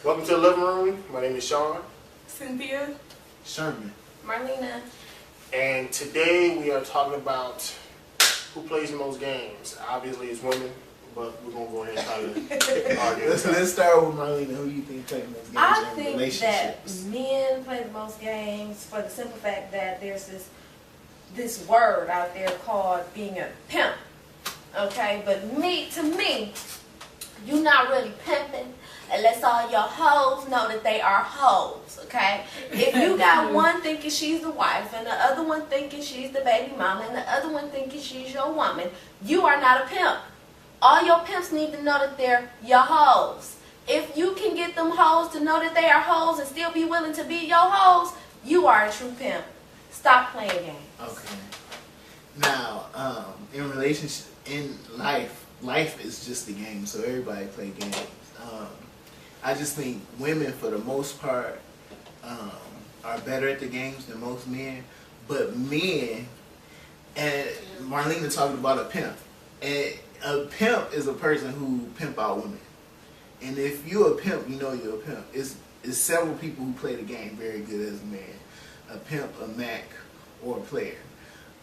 Welcome to the Living Room. My name is Sean. Cynthia. Sherman. Marlena. And today we are talking about who plays the most games. Obviously it's women, but we're going to go ahead and try to argue. Let's start with Marlena. Who you think plays the most games I in think relationships? that men play the most games for the simple fact that there's this word out there called being a pimp. Okay, but to me, you're not really pimping unless all your hoes know that they are hoes, okay? If you got one thinking she's the wife and the other one thinking she's the baby mama and the other one thinking she's your woman, you are not a pimp. All your pimps need to know that they're your hoes. If you can get them hoes to know that they are hoes and still be willing to be your hoes, you are a true pimp. Stop playing games. Okay. Now, in relationship, in life is just a game, so everybody play games. I just think women, for the most part, are better at the games than most men. But men, and Marlena talked about a pimp. And a pimp is a person who pimp out women. And if you're a pimp, you know you're a pimp. It's several people who play the game very good as a man. A pimp, a Mac, or a player.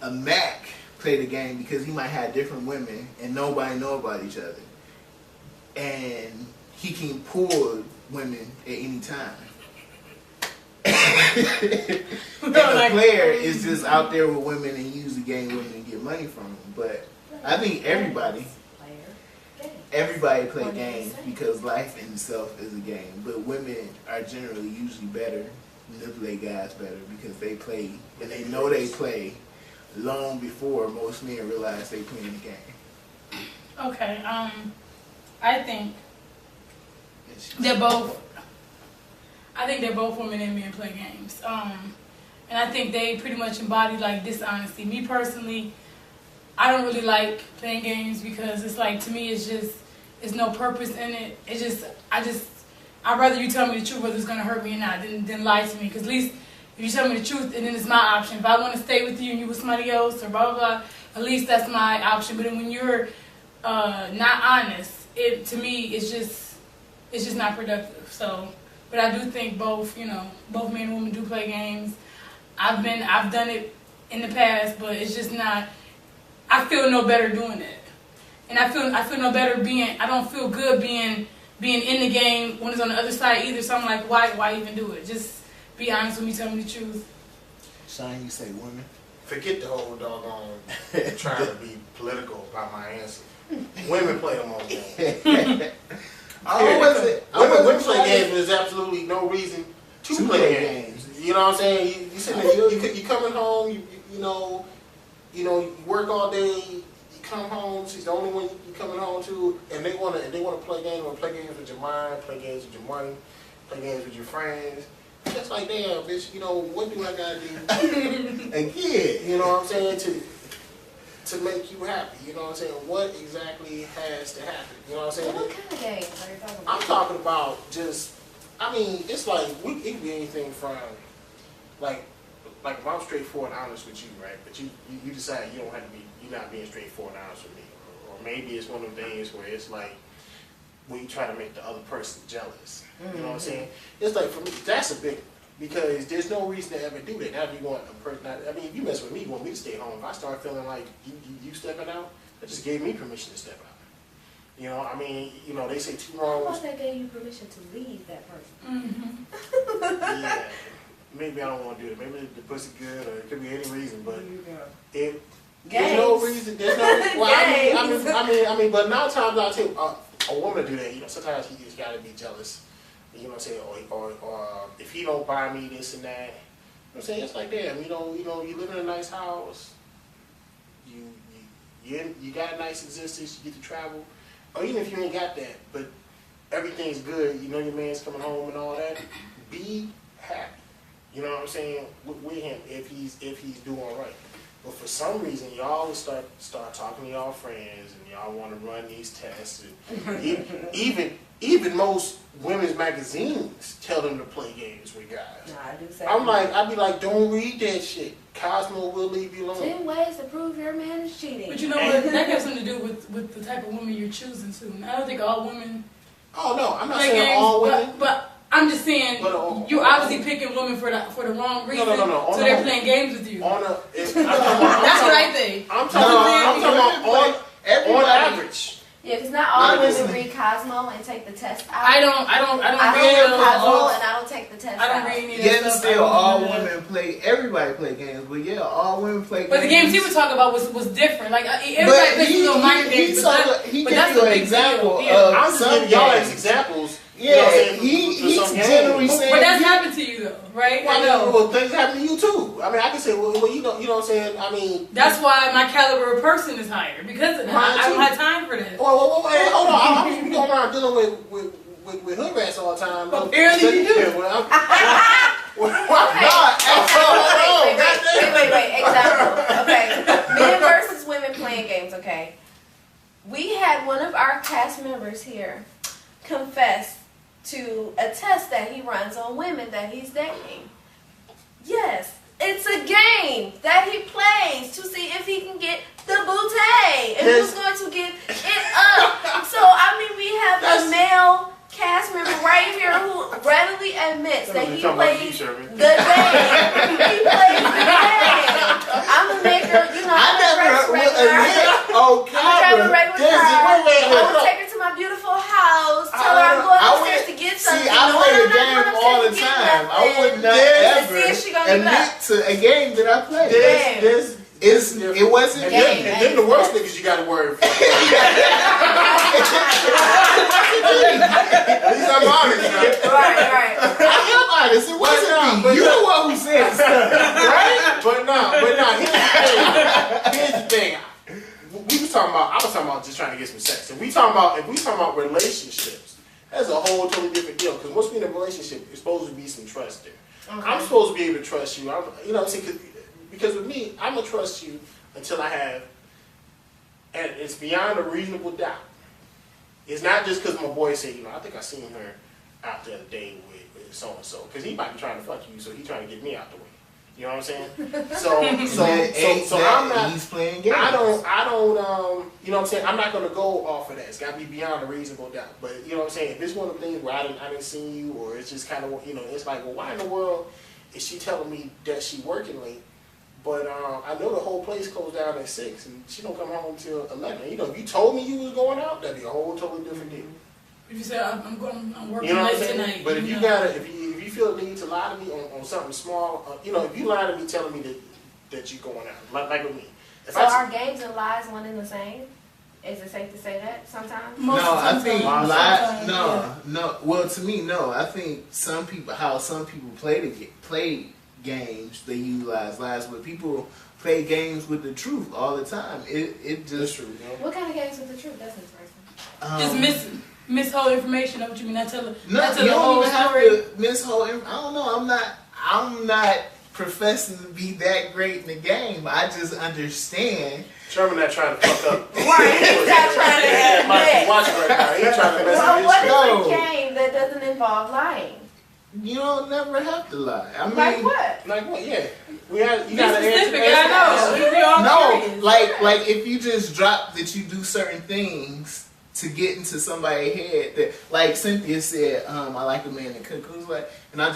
A Mac play the game because he might have different women and nobody know about each other. And he can pull women at any time. And a player is just out there with women and use the game women and get money from them. But I think everybody play games because life in itself is a game. But women are generally usually better, manipulate guys better because they play and they know they play long before most men realize they playing the game. Okay, I think they're both women and men play games. And I think they pretty much embody like dishonesty. Me personally, I don't really like playing games because it's like, to me, it's no purpose in it. I'd rather you tell me the truth whether it's gonna hurt me or not than lie to me. Because at least if you tell me the truth, and then it's my option. If I want to stay with you and you with somebody else or blah blah blah, at least that's my option. But then when you're not honest, to me it's just not productive. So, but I do think both men and women do play games. I've done it in the past, but it's just not. I feel no better doing it, and I feel no better I don't feel good being in the game when it's on the other side either. So I'm like, why even do it? Just be honest with me, tell me the truth. Sean, you say women? Forget the whole doggone trying to be political about my answer. Women play the most games. Women play games, but there's absolutely no reason to play games. You know what I'm saying? You sitting there, you coming home, you work all day, you come home, she's the only one you coming home to, and they wanna play games, play games with your mind, play games with your money, play games with your friends. Just like, damn, bitch, what do I gotta do again? You know what I'm saying? To make you happy. You know what I'm saying? What exactly has to happen? You know what I'm saying? What kind of games are you talking about? I'm talking about it's like, it can be anything from, like if I'm straightforward and honest with you, right? But you decide you're not being straightforward and honest with me. Or maybe it's one of the things where it's like, when you try to make the other person jealous. You know what I'm saying? It's like, for me, that's a big, because there's no reason to ever do that. Now if you want a person, if you mess with me, you want me to stay home. If I start feeling like you stepping out, that just gave me permission to step out. They say two wrongs. How about that gave you permission to leave that person? Mm-hmm. Yeah. Maybe I don't want to do it. Maybe the pussy good, or it could be any reason, but there's no reason. There's no. Well, but 9 times out of 10, a woman do that. Sometimes he just gotta be jealous. You know what I'm saying? Or if he don't buy me this and that. You know what I'm saying? It's like, damn, you live in a nice house. You got a nice existence. You get to travel. Or even if you ain't got that, but everything's good. Your man's coming home and all that. Be happy. You know what I'm saying? With him, if he's doing right. But for some reason, y'all always start talking to y'all friends, and y'all want to run these tests. And even most women's magazines tell them to play games with guys. Nah, I do say I'd be like, don't read that shit. Cosmo will leave you alone. 10 ways to prove your man is cheating. But you know what? That has something to do with the type of woman you're choosing to. And I don't think all women. Oh no, I'm not play saying games, all women. But you're obviously picking women for the wrong reason. No. So they're playing games with you. That's what I think. I'm talking about on average. Yeah, because not all women read Cosmo and take the test out. I don't read Cosmo and I don't take the test out. I don't read any of Yeah, that stuff. still all women play. Everybody play games, but yeah, all women play games. But the games he was talking about was different. Like everybody plays little minor games. He gave you an example. I'm just giving y'all as examples. Yeah, he's generally saying. But that's happened to you though, right? Well, things happen to you too. I mean, I can say, well, you know what I'm saying. I mean, that's why my caliber of person is higher because of that. I don't have time for that. Well, hey, hold on. I'm supposed to be going around dealing with hood rats all the time. Apparently you do. Wait. Example. Okay, men versus women playing games. Okay, we had one of our cast members here confess to a test that he runs on women that he's dating. Yes, it's a game that he plays to see if he can get the bootay and who's going to get it up. So, I mean, we have a male cast member right here who readily admits that he plays the game. He plays the game. I'm a maker, I'm a regular. I'm a regular car. I'm going to take her to my beautiful house. Tell her I'm going upstairs to get something. See, I play the game all the time. I would not ever admit to a game that I play. It wasn't game. And then the worst niggas you got to worry for. At least I'm honest, Right. I am honest. It wasn't me. You're the one who said stuff, right? But no. Here's the thing. I was talking about just trying to get some sex. If we talking about relationships, that's a whole totally different deal. Because once we're in a relationship, there's supposed to be some trust there. Okay. I'm supposed to be able to trust you. You know what I'm saying? Because with me, I'm gonna trust you until I have, and it's beyond a reasonable doubt. It's not just because my boy said, I think I seen her out the other day with so and so. Because he might be trying to fuck you, so he's trying to get me out the way. You know what I'm saying? So I'm not. He's playing games. I don't. You know what I'm saying? I'm not gonna go off of that. It's gotta be beyond a reasonable doubt. But you know what I'm saying? If it's one of the things where I didn't see you, or it's just kind of it's like, well, why in the world is she telling me that she working late? But I know the whole place closed down at 6, and she don't come home till 11. If you told me you was going out, that'd be a whole totally different deal. If you say I'm working late tonight, but if you feel the need to lie to me on something small, if you lie to me telling me that you're going out, like with me. Are games and lies one and the same? Is it safe to say that sometimes? I think lies. No. Well, to me, no. I think some people play games, they utilize lies, but people play games with the truth all the time. It just true. What kind of games with the truth? That's interesting. Just mishold information. Know what you mean? Not tell you don't even have to mishold. I don't know. I'm not professing to be that great in the game. I just understand. Sherman not trying to fuck up. Right, he's not trying to watch right now. He's trying to mess up. What is a game that doesn't involve lying? You don't never have to lie. I mean, like what? Like what? Yeah. You gotta specific. I know. No, like if you just drop that you do certain things to get into somebody's head, that like Cynthia said, I like a man that cook. Who's like, and I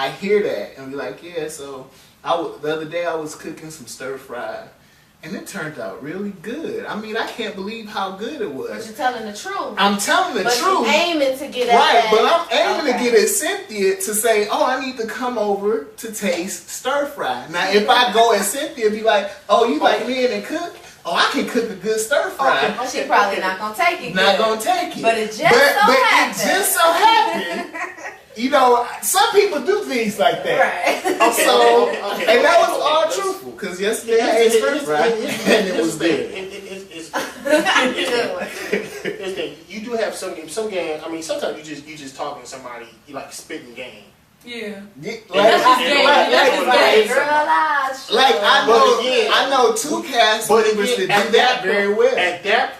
hear that and be like, yeah. So the other day I was cooking some stir fry. And it turned out really good. I mean, I can't believe how good it was. But you're telling the truth. I'm telling the truth. But you're aiming to get at right, but I'm aiming to get at Cynthia to say, I need to come over to taste stir fry. Now, if I go at Cynthia and be like, you like men and cook? I can cook a good stir fry. Okay. She probably not going to take it. Not going to take it. But it just so happened. Some people do things like that. Right. Okay. And that was all truthful. Because yesterday I ate stir fry and it was good. You do have some game. I mean, sometimes you just talking to somebody, you like spitting game. Yeah. I know two cast members that do that very well. At that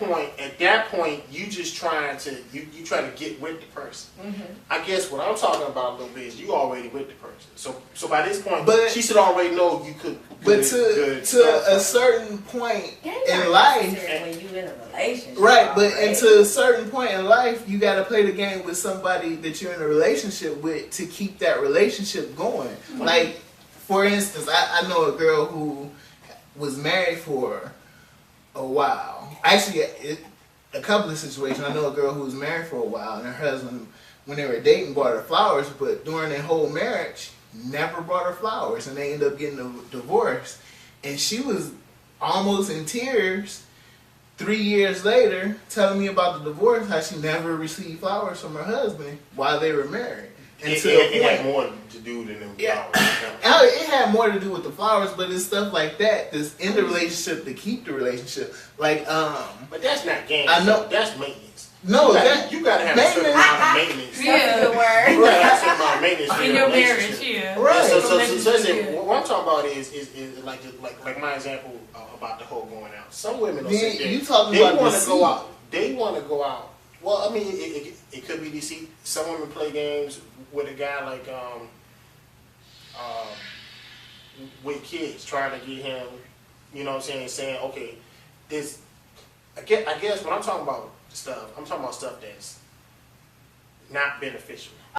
point, you just trying to you try to get with the person. Mm-hmm. I guess what I'm talking about a little bit is you already with the person. So by this point, she should already know you could. But to a certain point in life, when you in a relationship, right? But and to a certain point in life, you got to play the game with somebody that you're in a relationship with to keep that that relationship going. Like, for instance, I know a girl who was married for a while. Actually, a couple of situations. I know a girl who was married for a while, and her husband, when they were dating, bought her flowers, but during their whole marriage, never brought her flowers, and they ended up getting a divorce. And she was almost in tears 3 years later, telling me about the divorce, how she never received flowers from her husband while they were married. And it had more to do than the flowers. It had more to do with the flowers, but it's stuff like that that's in the relationship to keep the relationship. Like, but that's not games. I know that's maintenance. No, you gotta have a certain amount of maintenance. Yeah, the word. You gotta have a certain amount of maintenance in your marriage. Yeah, right. So what I'm talking about is like my example about the whole going out. Some women will sit there. You talking they about want to go out. They want to go out. Well, I mean, it could be deceit. Some women play games with a guy like with kids, trying to get him. You know what I'm saying okay, this. I guess when I'm talking about stuff, I'm talking about stuff that's not beneficial.